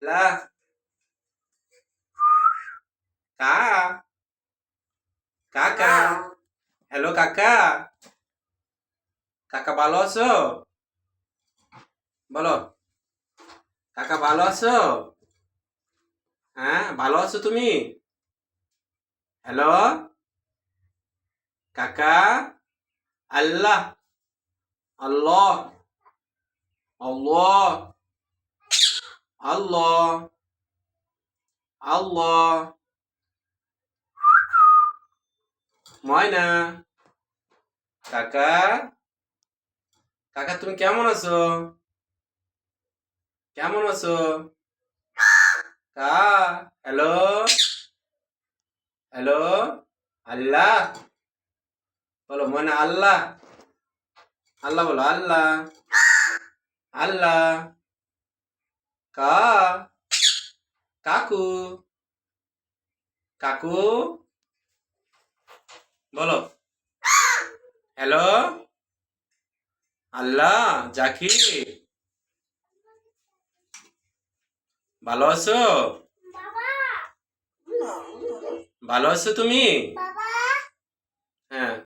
লা কা কাকা হ্যালো কাকা কাকা ভালো আছো বলো কাকা ভালো আছো হ্যাঁ ভালো আছো তুমি হ্যালো কাকা আল্লাহ আল্লাহ আল্লাহ আল্লাহ আল্লাহ ময়না কাকা কাকা তুমি কেমন আছো কেমন আছো কা হ্যালো হ্যালো আল্লাহ বলো ময়না আল্লাহ আল্লাহ বলো আল্লাহ আল্লাহ কা কাকু কাকু বলো হ্যালো আল্লাহ জাকির ভালো আছো ভালো আছো তুমি হ্যাঁ